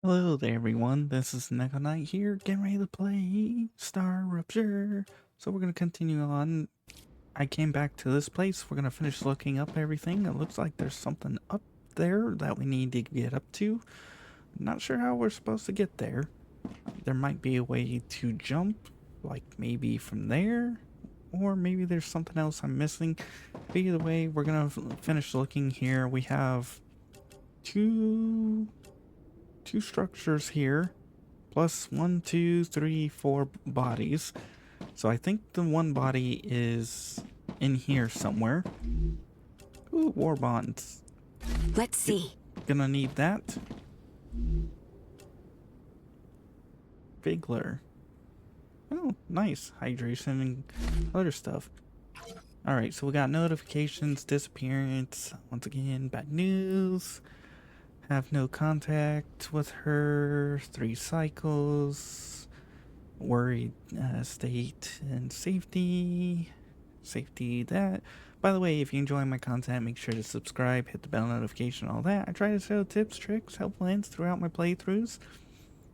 Hello there, everyone. This is Neko here, getting ready to play StarRupture. So we're gonna continue on. I came back to this place. We're gonna finish looking up everything. It looks like there's something up there that we need to get up to. Not sure how we're supposed to get there. There might be a way to jump, like maybe from there, or maybe there's something else I'm missing. But either way, we're gonna finish looking here. We have two structures here, plus 1, 2, 3, 4 bodies. So I think the one body is in here somewhere. Ooh, war bonds. Let's see. Gonna need that. Figler. Oh, nice. Hydration and other stuff. Alright, so we got notifications, disappearance. Once again, bad news. Have no contact with her. 3 cycles. Worried state and safety. Safety that. By the way, if you enjoy my content, make sure to subscribe, hit the bell notification, all that. I try to show tips, tricks, helplines throughout my playthroughs.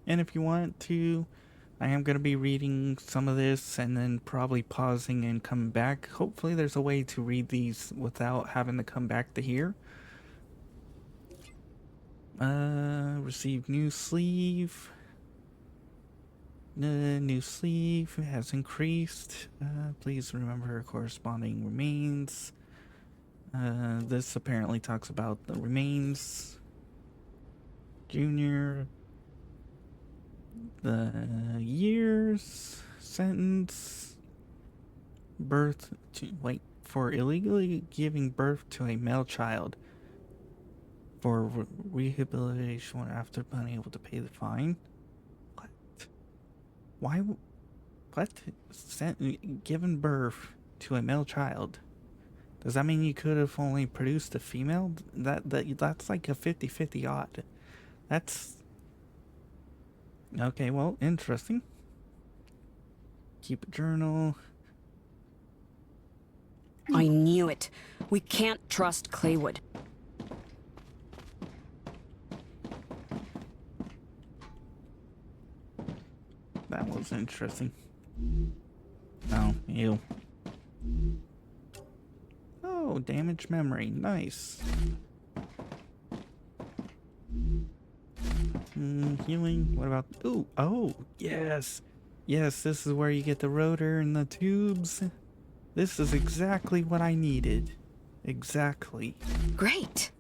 And if you want to, I am going to be reading some of this and then probably pausing and coming back. Hopefully there's a way to read these without having to come back to here. Received new sleeve. New sleeve has increased. Please remember corresponding remains. This apparently talks about the remains. Junior. The years. Sentence. Birth to, wait, for illegally giving birth to a male child. For rehabilitation after being able to pay the fine. What? Why? What? Given birth to a male child. Does that mean you could have only produced a female? That's like a 50-50 odd. That's okay. Well, interesting. Keep a journal. I knew it. We can't trust Claywood. That was interesting. Oh, ew. Oh, damaged memory. Nice. Healing. What about... Ooh, oh, yes. Yes, this is where you get the rotor and the tubes. This is exactly what I needed. Exactly. Great.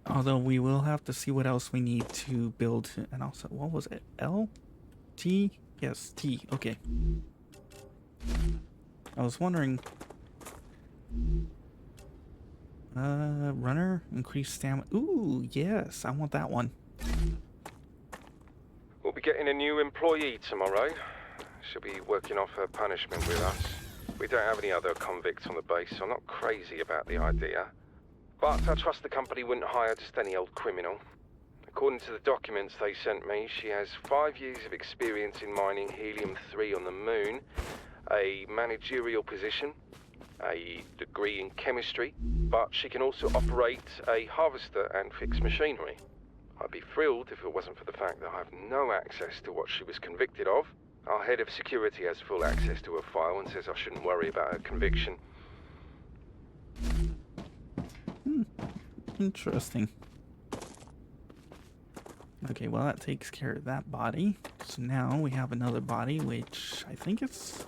Although we will have to see what else we need to build. And also, what was it? L? T? Yes, T. Okay. I was wondering... runner? Increase stamina. Ooh, yes. I want that one. We'll be getting a new employee tomorrow. She'll be working off her punishment with us. We don't have any other convicts on the base, so I'm not crazy about the idea. But I trust the company wouldn't hire just any old criminal. According to the documents they sent me, she has 5 years of experience in mining helium-3 on the moon, a managerial position, a degree in chemistry, but she can also operate a harvester and fix machinery. I'd be thrilled if it wasn't for the fact that I have no access to what she was convicted of. Our head of security has full access to her file and says I shouldn't worry about her conviction. Interesting. Okay, well that takes care of that body. So now we have another body, which I think it's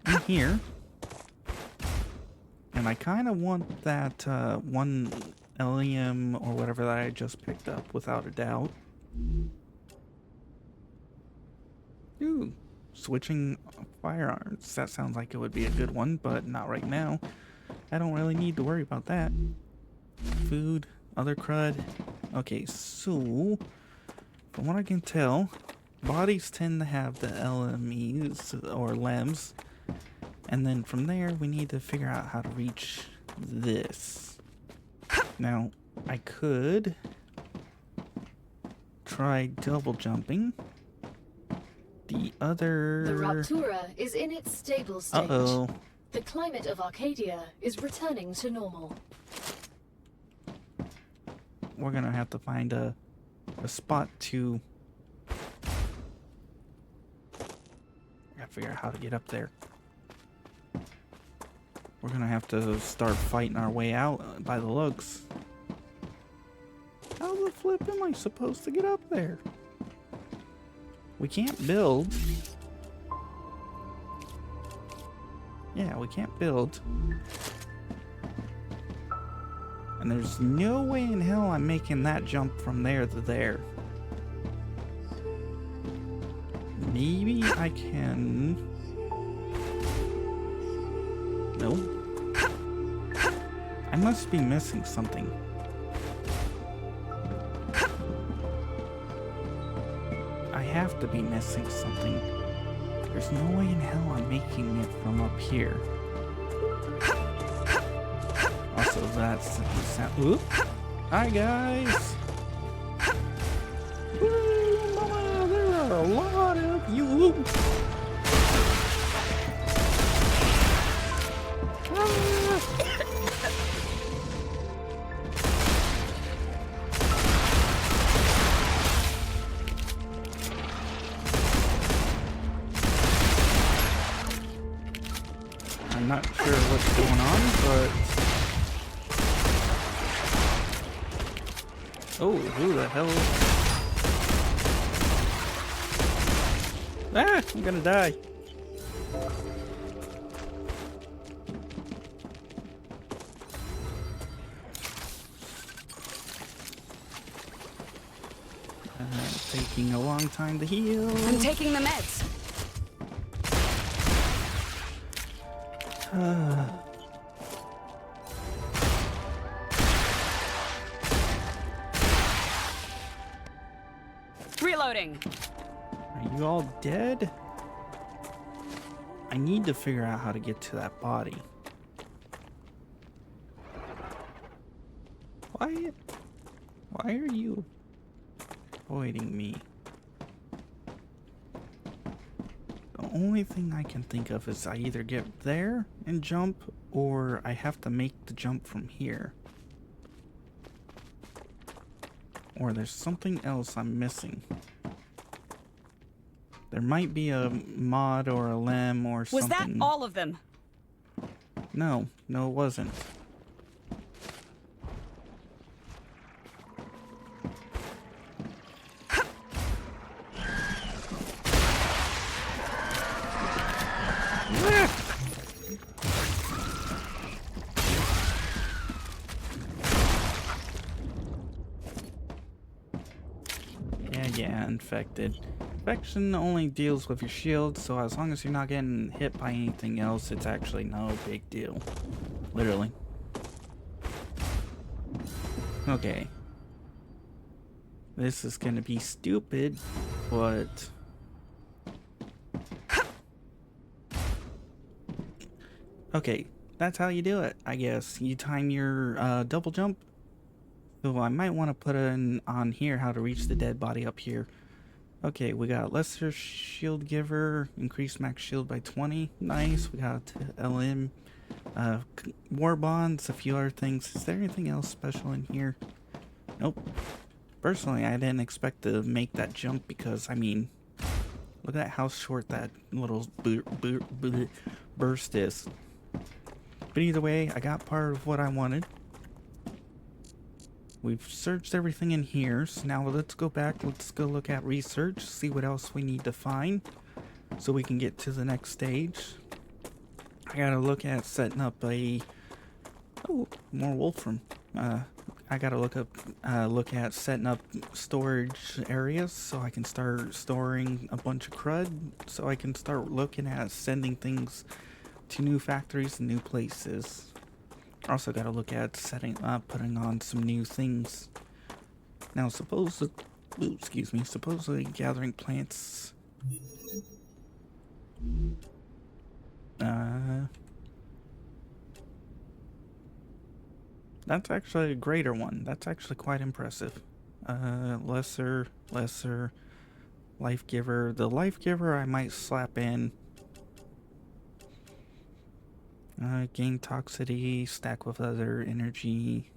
in here. And I kind of want that one LEM or whatever that I just picked up, without a doubt. Ooh, switching firearms. That sounds like it would be a good one, but not right now. I don't really need to worry about that. Food, other crud. Okay, so from what I can tell, bodies tend to have the LMEs or LEMs. And then from there, we need to figure out how to reach this. Now, I could try double jumping. The other... The Raptura is in its stable state. Uh-oh. The climate of Arcadia is returning to normal. We're gonna have to find a a spot to... I gotta figure out how to get up there. We're gonna have to start fighting our way out by the looks. How the flip am I supposed to get up there? We can't build. Yeah, we can't build. And there's no way in hell I'm making that jump from there to there. Maybe I can... No. I must be missing something. I have to be missing something. There's no way in hell I'm making it from up here. Also, that's the sound. Oop. Hi, guys. Woo, mama, there are a lot of you. I'm not sure what's going on, but... Oh, who the hell? Ah, I'm gonna die. Taking a long time to heal. I'm taking the meds. Reloading. Are you all dead? I need to figure out how to get to that body. Why are you avoiding me? The only thing I can think of is I either get there and jump, or I have to make the jump from here. Or there's something else I'm missing. There might be a mod or a lem or something. Was that all of them? No, it wasn't. Yeah, infected. Infection only deals with your shield, so as long as you're not getting hit by anything else, it's actually no big deal. Literally. Okay. This is gonna be stupid, but... Okay, that's how you do it, I guess. You time your double jump. So I might want to put in on here how to reach the dead body up here. Okay, we got lesser shield giver, increased max shield by 20. Nice. We got LM, war bonds, a few other things. Is there anything else special in here? Nope. Personally, I didn't expect to make that jump because, I mean, look at how short that little burst is. But either way, I got part of what I wanted. We've searched everything in here, so now let's go back, let's go look at research, see what else we need to find, so we can get to the next stage. I gotta look at setting up a... Oh, more wolfram. I gotta look at setting up storage areas, so I can start storing a bunch of crud, so I can start looking at sending things to new factories and new places. Also got to look at putting on some new things. Now, supposedly gathering plants. That's actually a greater one. That's actually quite impressive. Lesser, life giver. The life giver I might slap in. Gain toxicity, stack with other energy.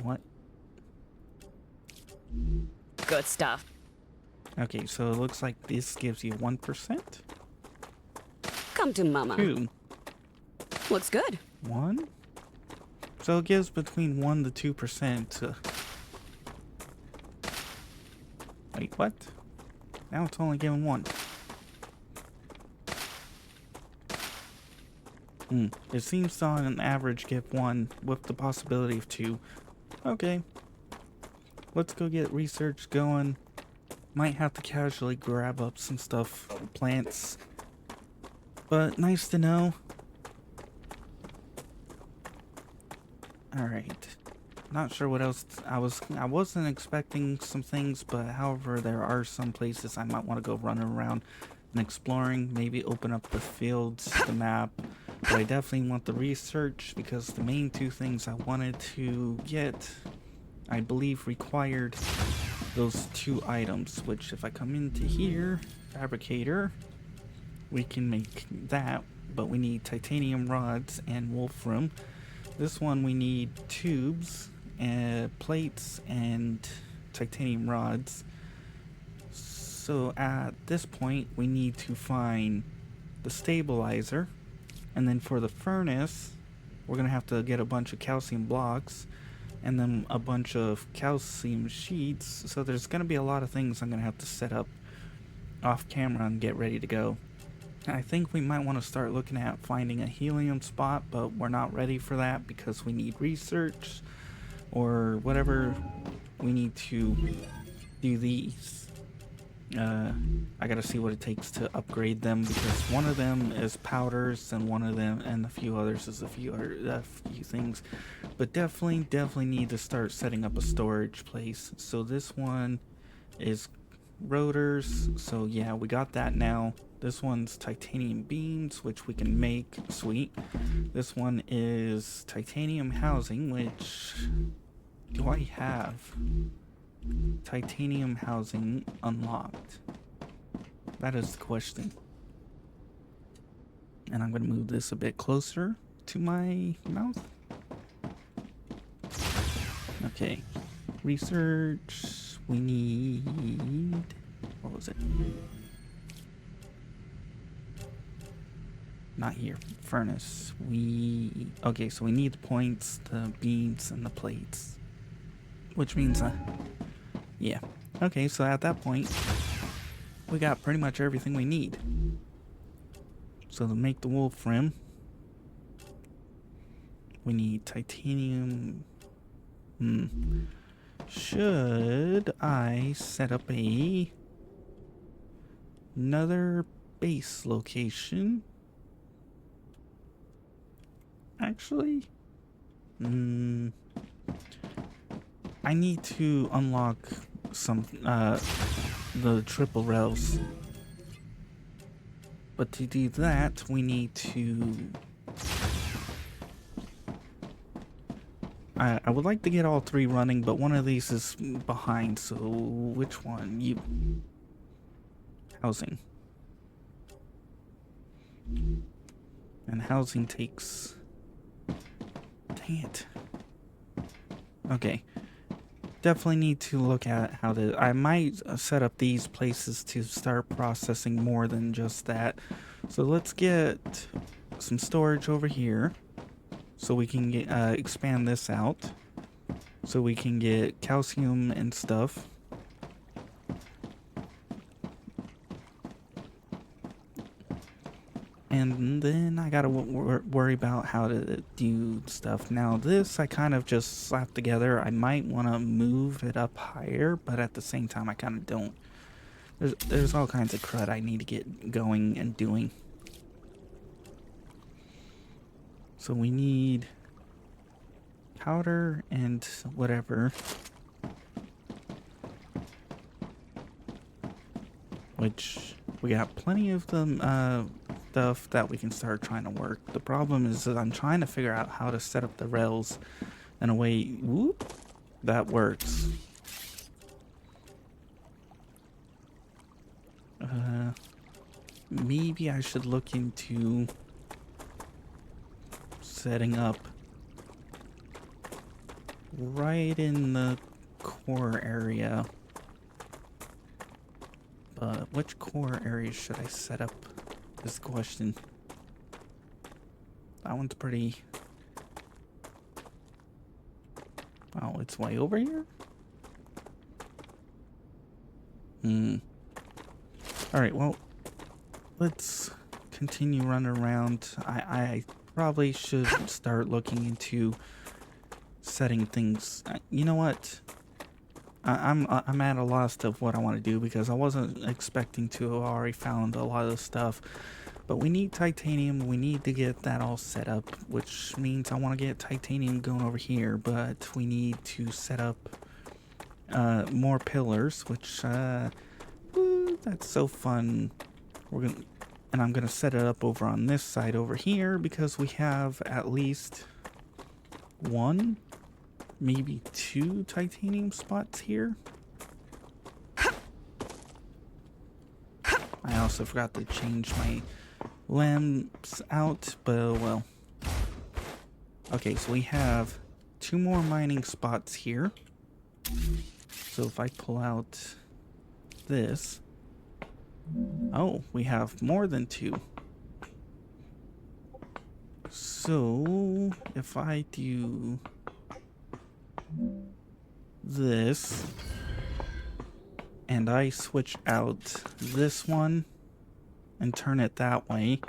What? Good stuff. Okay, so it looks like this gives you 1%. Come to mama. 2. Looks good. 1. So it gives between 1 to 2%. Wait, what? Now it's only giving 1. It seems to on average give 1 with the possibility of 2. Okay. Let's go get research going. Might have to casually grab up some stuff, plants. But nice to know. Alright. Not sure what else I wasn't expecting some things, but however there are some places I might want to go running around and exploring, maybe open up the fields, the map. But I definitely want the research because the main 2 things I wanted to get, I believe, required those 2 items, which if I come into here, fabricator, we can make that, but we need titanium rods and wolfram. This one we need tubes and plates and titanium rods. So at this point we need to find the stabilizer, and then for the furnace we're gonna have to get a bunch of calcium blocks and then a bunch of calcium sheets. So there's gonna be a lot of things I'm gonna have to set up off camera and get ready to go. I think we might want to start looking at finding a helium spot, but we're not ready for that because we need research or whatever. We need to do these. I gotta see what it takes to upgrade them because one of them is powders and one of them and a few others is a few things. But definitely need to start setting up a storage place. So this one is rotors. So yeah, we got that now. This one's titanium beams, which we can make. Sweet. This one is titanium housing, which do I have? Titanium housing unlocked? That is the question. And I'm going to move this a bit closer to my mouth. Okay. Research. We need... What was it? Not here. Furnace. Okay, so we need the points, the beams, and the plates. Which means... yeah. Okay, so at that point, we got pretty much everything we need. So to make the wolfram, we need titanium. Should I set up another base location? Actually, I need to unlock some the triple rails. But to do that, we need to... I would like to get all 3 running, but one of these is behind, so which one? Housing. And housing takes... Dang it. Okay. Definitely need to look at how to... I might set up these places to start processing more than just that. So let's get some storage over here. So we can get, expand this out. So we can get calcium and stuff. And then I gotta worry about how to do stuff. Now this I kind of just slapped together. I might want to move it up higher, but at the same time I kind of don't. There's all kinds of crud I need to get going and doing. So we need powder and whatever. Which we got plenty of them stuff that we can start trying to work. The problem is that I'm trying to figure out how to set up the rails in a way whoop, that works. Maybe I should look into setting up right in the core area. But which core area should I set up is the question. That one's pretty... Oh, it's way over here? Alright, well, let's continue running around. I probably should start looking into setting things. You know what? I'm at a loss of what I want to do because I wasn't expecting to have already found a lot of stuff. But we need titanium. We need to get that all set up, which means I want to get titanium going over here. But we need to set up more pillars, which that's so fun. And I'm gonna set it up over on this side over here because we have at least one, maybe two titanium spots here. I also forgot to change my lamps out, but oh well. Okay, so we have two more mining spots here. So if I pull out this, oh, we have more than two. So if I do this and I switch out this one and turn it that way,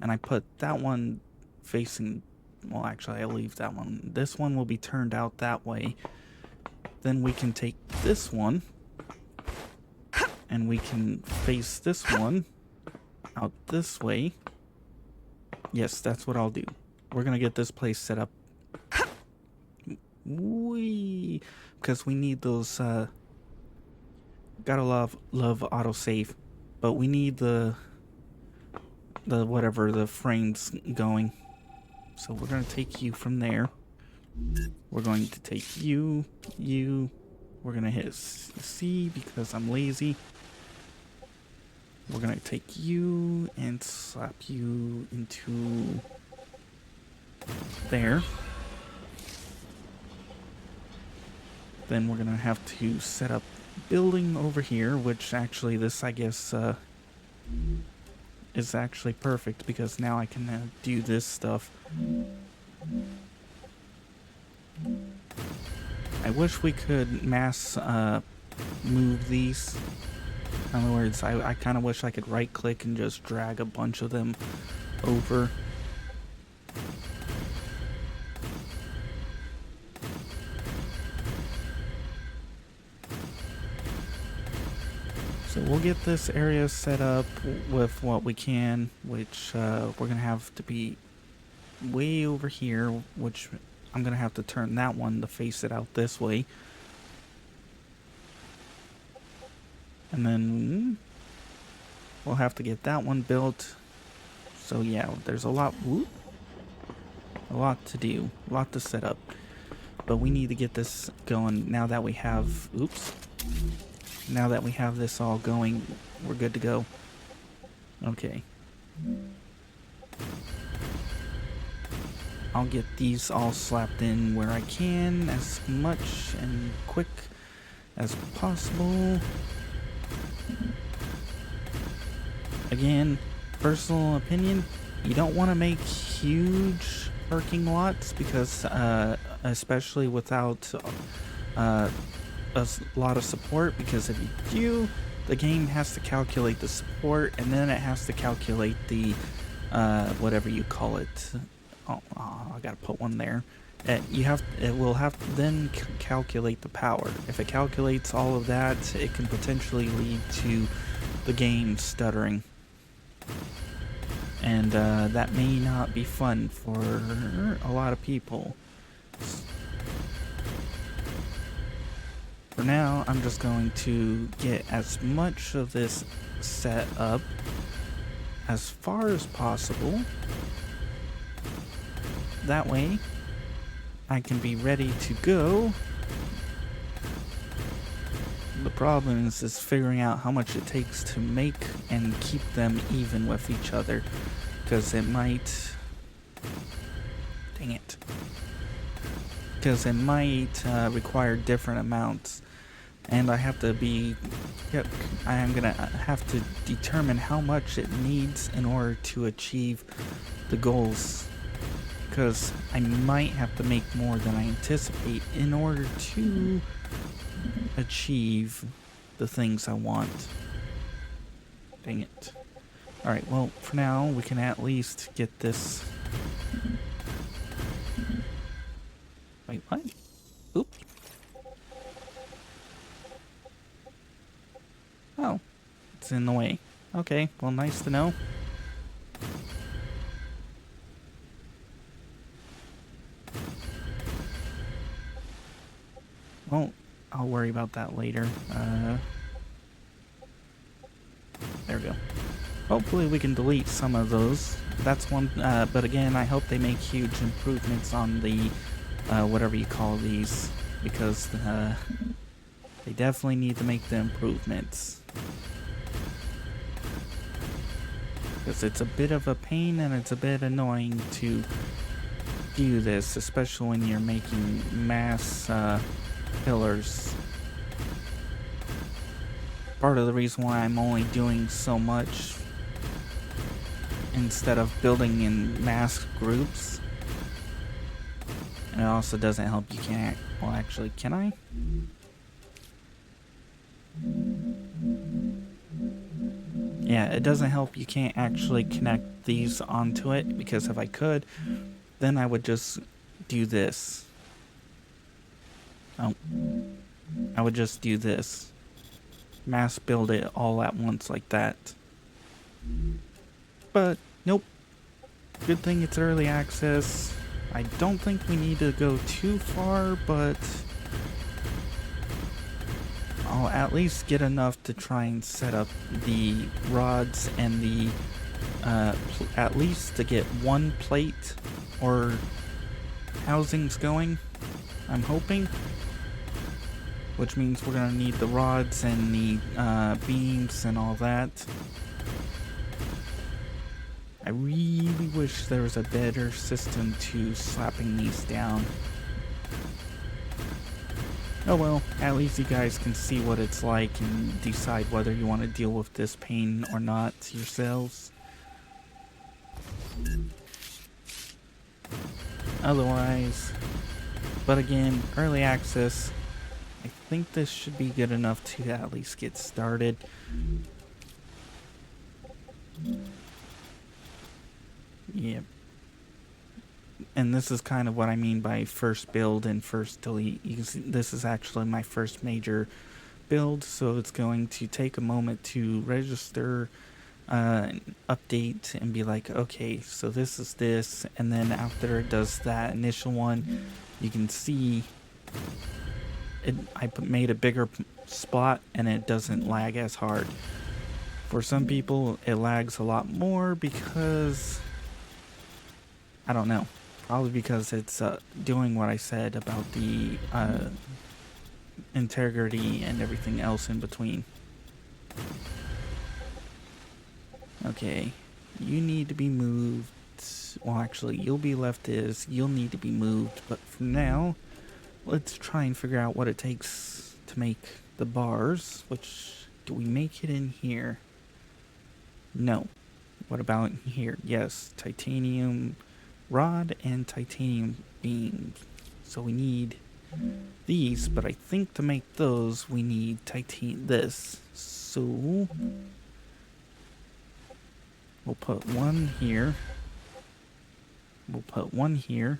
and I put that one facing, well, actually I leave that one. This one will be turned out that way. Then we can take this one and we can face this one out this way. Yes, that's what I'll do. We're gonna get this place set up. Because we need those, gotta love autosave. But we need the whatever, the frames going. So we're gonna take you from there. We're going to take you. We're gonna hit C because I'm lazy. We're gonna take you and slap you into there. Then we're gonna have to set up building over here, which actually this, I guess, is actually perfect because now I can do this stuff. I wish we could mass move these. In other words, I kind of wish I could right click and just drag a bunch of them over. So we'll get this area set up with what we can, which we're going to have to be way over here, which I'm going to have to turn that one to face it out this way. And then we'll have to get that one built. So yeah, there's a lot to do, a lot to set up. But we need to get this going now that we have, now that we have this all going, we're good to go. Okay. I'll get these all slapped in where I can, as much and quick as possible. Again, personal opinion, you don't want to make huge parking lots because, especially without a lot of support, because if you do, the game has to calculate the support and then it has to calculate the, whatever you call it. Oh, I gotta put one there. It will have to then calculate the power. If it calculates all of that, it can potentially lead to the game stuttering. And that may not be fun for a lot of people. For now, I'm just going to get as much of this set up as far as possible. That way, I can be ready to go. The problem is figuring out how much it takes to make and keep them even with each other. Because it might... Dang it. because it might require different amounts, and I have to be, I am gonna have to determine how much it needs in order to achieve the goals, because I might have to make more than I anticipate in order to achieve the things I want. Dang it. Alright, well, for now, we can at least get this. Wait, what? Oops. Oh, it's in the way. Okay, well, nice to know. Well, I'll worry about that later. There we go. Hopefully we can delete some of those. That's one, but again, I hope they make huge improvements on the, whatever you call these, because, they definitely need to make the improvements. Because it's a bit of a pain and it's a bit annoying to do this, especially when you're making mass, pillars. Part of the reason why I'm only doing so much instead of building in mass groups. And it also doesn't help you can't, well actually, can I? Yeah, it doesn't help you can't actually connect these onto it, because if I could, then I would just do this. Oh. I would just do this. Mass build it all at once like that. But, nope. Good thing it's early access. I don't think we need to go too far, but I'll at least get enough to try and set up the rods and the, at least to get one plate or housings going, I'm hoping. Which means we're going to need the rods and the beams and all that. I really wish there was a better system to slapping these down. Oh well, at least you guys can see what it's like and decide whether you want to deal with this pain or not yourselves. Otherwise, but again, early access. I think this should be good enough to at least get started. Yep. And this is kind of what I mean by first build and first delete. You can see this is actually my first major build, so it's going to take a moment to register, update, and be like, okay, so this is this, and then after it does that initial one, you can see I made a bigger spot and it doesn't lag as hard. For some people, it lags a lot more because, I don't know, probably because it's doing what I said about the integrity and everything else in between. Okay, you need to be moved. Well, actually, you'll be left as you'll need to be moved, but for now, let's try and figure out what it takes to make the bars, which, do we make it in here? No. What about here? Yes, titanium rod and titanium beams. So we need these, but I think to make those we need this. So we'll put one here. We'll put one here.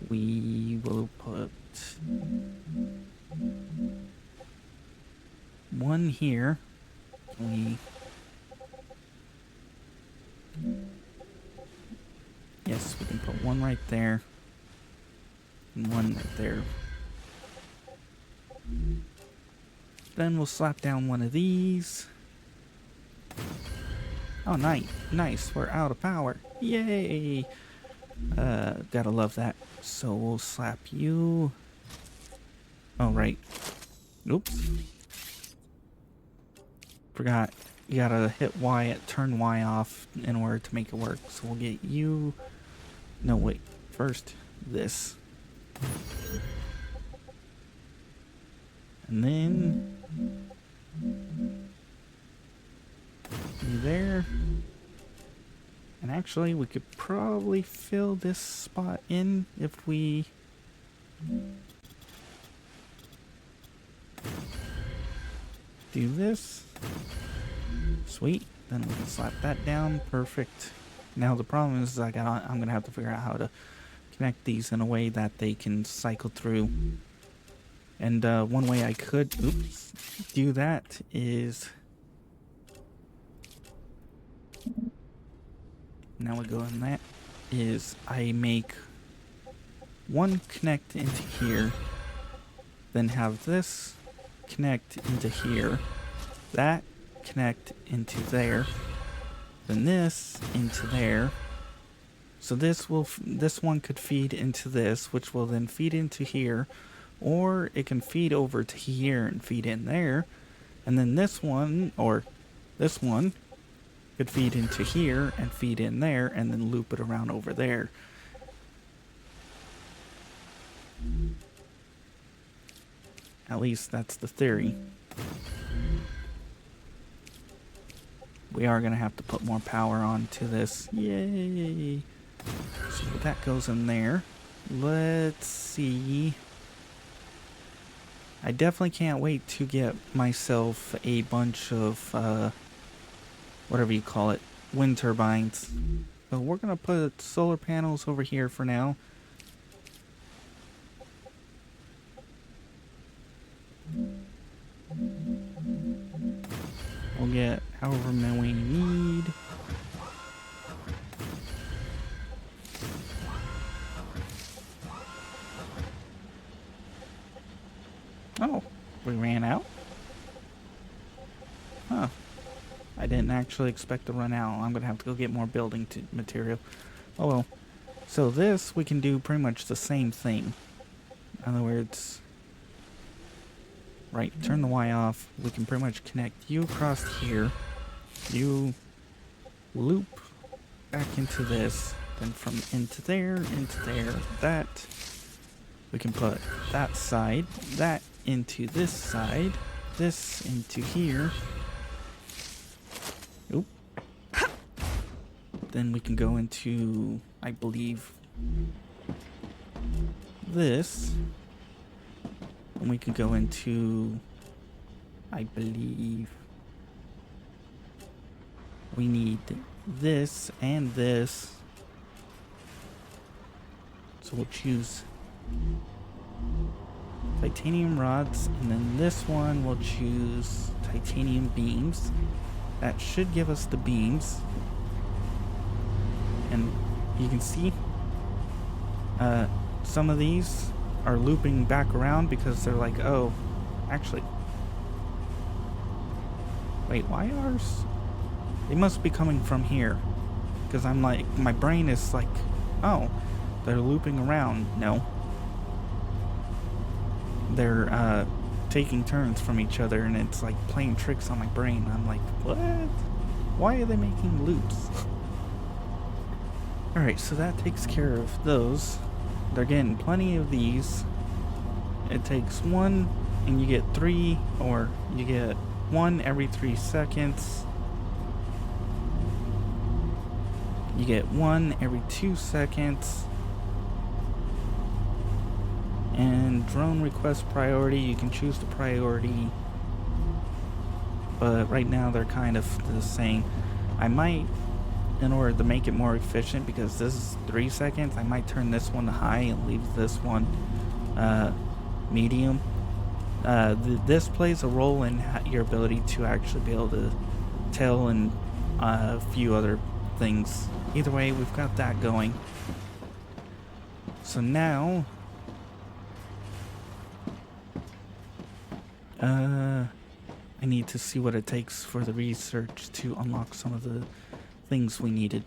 We will put one here. Yes, we can put one right there. And one right there. Then we'll slap down one of these. Oh, nice. We're out of power. Yay! Gotta love that. So we'll slap you. Oh, right. Oops. Forgot. You gotta hit Y, turn Y off in order to make it work. So we'll get you No, wait. First, this. And then there. And actually, we could probably fill this spot in if we do this. Sweet. Then we can slap that down. Perfect. Now the problem is I'm gonna have to figure out how to connect these in a way that they can cycle through. And one way I could do that is, now we go in that, is I make one connect into here, then have this connect into here, that connect into there, then this into there. So this one could feed into this, which will then feed into here, or it can feed over to here and feed in there, and then this one, or this one, could feed into here and feed in there, and then loop it around over there. At least that's the theory. We are going to have to put more power onto this. Yay! So that goes in there. Let's see. I definitely can't wait to get myself a bunch of, whatever you call it, wind turbines. So we're going to put solar panels over here for now. We'll get however many we need. Oh, we ran out? Huh. I didn't actually expect to run out. I'm going to have to go get more building material. Oh well. So this, we can do pretty much the same thing. In other words, right, turn the Y off. We can pretty much connect you across here. You loop back into this. Then from into there, that. We can put that side, that into this side, this into here. Oop. Then we can go into, I believe, this. And we can go into, I believe, we need this and this. So we'll choose titanium rods, and then this one we'll choose titanium beams. That should give us the beams. And you can see some of these are looping back around because they're like, oh, actually, wait, why ours? They must be coming from here, because I'm like, my brain is like, oh, they're looping around. No, they're taking turns from each other, and it's like playing tricks on my brain. I'm like, what? Why are they making loops? Alright, so that takes care of those. They're getting plenty of these. It takes one, and you get three, or you get one every 3 seconds. You get one every 2 seconds. And drone request priority, you can choose the priority, but right now they're kind of the same. I might, in order to make it more efficient, because this is 3 seconds, I might turn this one to high and leave this one medium. This plays a role in your ability to actually be able to tell, and a few other things. Either way, we've got that going. So now I need to see what it takes for the research to unlock some of the things we needed.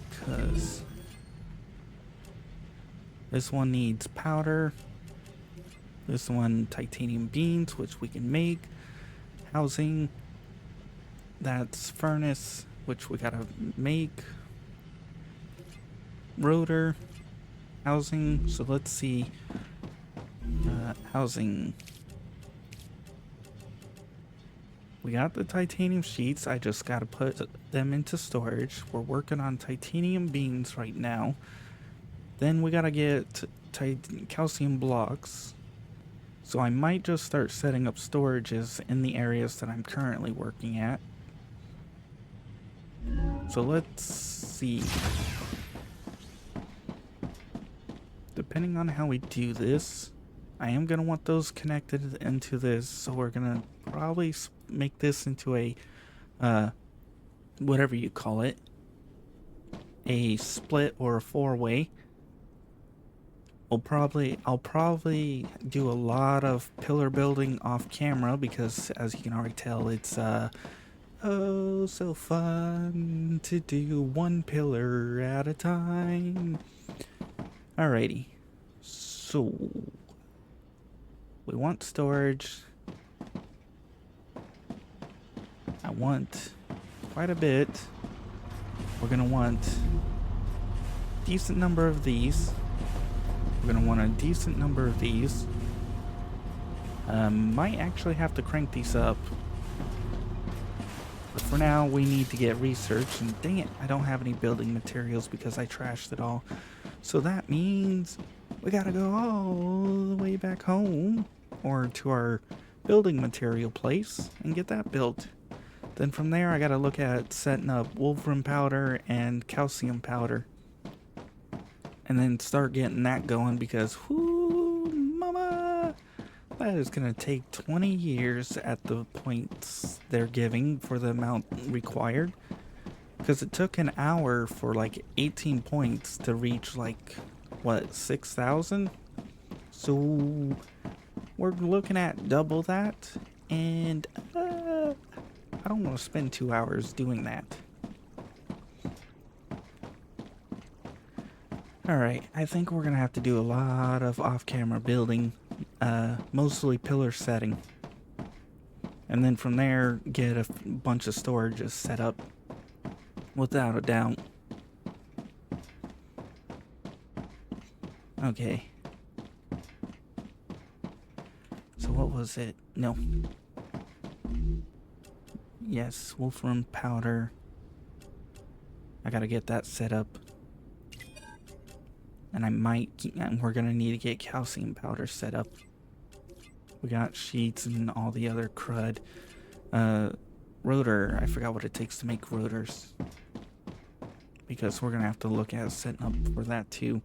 Because this one needs powder. This one titanium beams, which we can make. Housing. That's furnace, which we gotta make. Rotor, housing. So let's see. Housing. We got the titanium sheets. I just got to put them into storage. We're working on titanium beams right now. Then we got to get calcium blocks. So I might just start setting up storages in the areas that I'm currently working at. So let's see. Depending on how we do this, I am going to want those connected into this. So we're going to probably make this into a, whatever you call it, a split or a four-way. I'll probably do a lot of pillar building off camera because, as you can already tell, it's oh so fun to do one pillar at a time. Alrighty, so we want storage. I want quite a bit. We're gonna want a decent number of these. We're going to want a decent number of these. Might actually have to crank these up. But for now, we need to get research. And dang it, I don't have any building materials because I trashed it all. So that means we got to go all the way back home. Or to our building material place and get that built. Then from there, I got to look at setting up wolfram powder and calcium powder. And then start getting that going because, whoo, mama, that is going to take 20 years at the points they're giving for the amount required. Because it took an hour for like 18 points to reach like, what, 6,000? So we're looking at double that. And I don't want to spend 2 hours doing that. Alright, I think we're going to have to do a lot of off-camera building, mostly pillar setting. And then from there, get a bunch of storages set up, without a doubt. Okay. So what was it? No. Yes, wolfram powder. I gotta get that set up. And we're gonna need to get calcium powder set up. We got sheets and all the other crud. Rotor, I forgot what it takes to make rotors. Because we're gonna have to look at setting up for that too.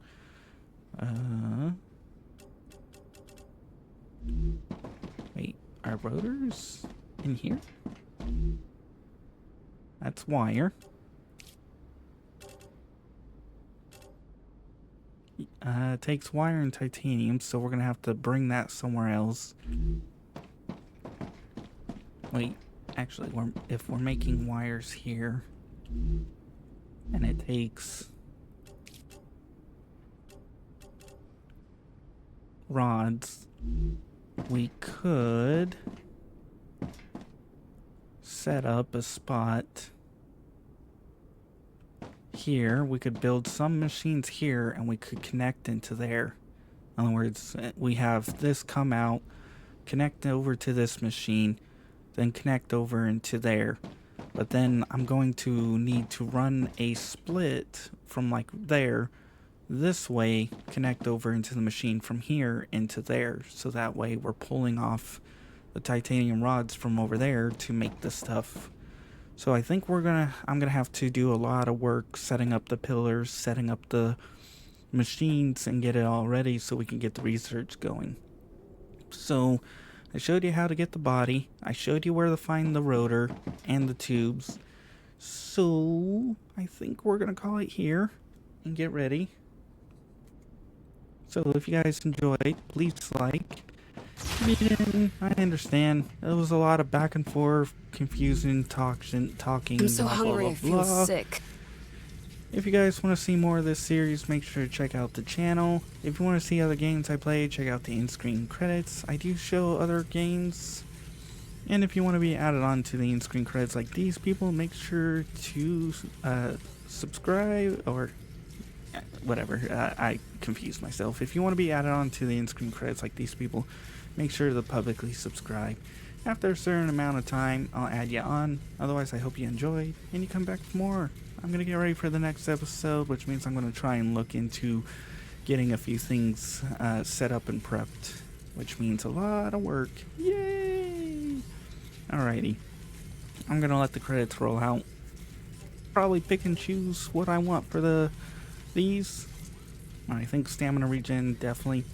Wait, are rotors in here? That's wire. It takes wire and titanium, so we're gonna have to bring that somewhere else. Wait, actually, if we're making wires here, and it takes rods, we could set up a spot here. We could build some machines here and we could connect into there. In other words, we have this come out, connect over to this machine, then connect over into there. But then I'm going to need to run a split from like there this way, connect over into the machine from here into there, so that way we're pulling off the titanium rods from over there to make the stuff. So I think I'm gonna have to do a lot of work setting up the pillars, setting up the machines, and get it all ready so we can get the research going. So I showed you how to get the body. I showed you where to find the rotor and the tubes. So I think we're gonna call it here and get ready. So if you guys enjoyed, please like. If you didn't, I understand. It was a lot of back and forth, confusing, talking. I'm so blah, hungry, blah, I feel blah. sick. If you guys want to see more of this series, make sure to check out the channel. If you want to see other games I play, check out the in-screen credits. I do show other games. And if you want to be added on to the in-screen credits like these people, make sure to subscribe or whatever. I confused myself. If you want to be added on to the in-screen credits like these people, make sure to publicly subscribe. After a certain amount of time, I'll add you on. Otherwise, I hope you enjoyed and you come back for more. I'm going to get ready for the next episode, which means I'm going to try and look into getting a few things set up and prepped, which means a lot of work. Yay! Alrighty. I'm going to let the credits roll out. Probably pick and choose what I want for these. I think stamina regen, definitely.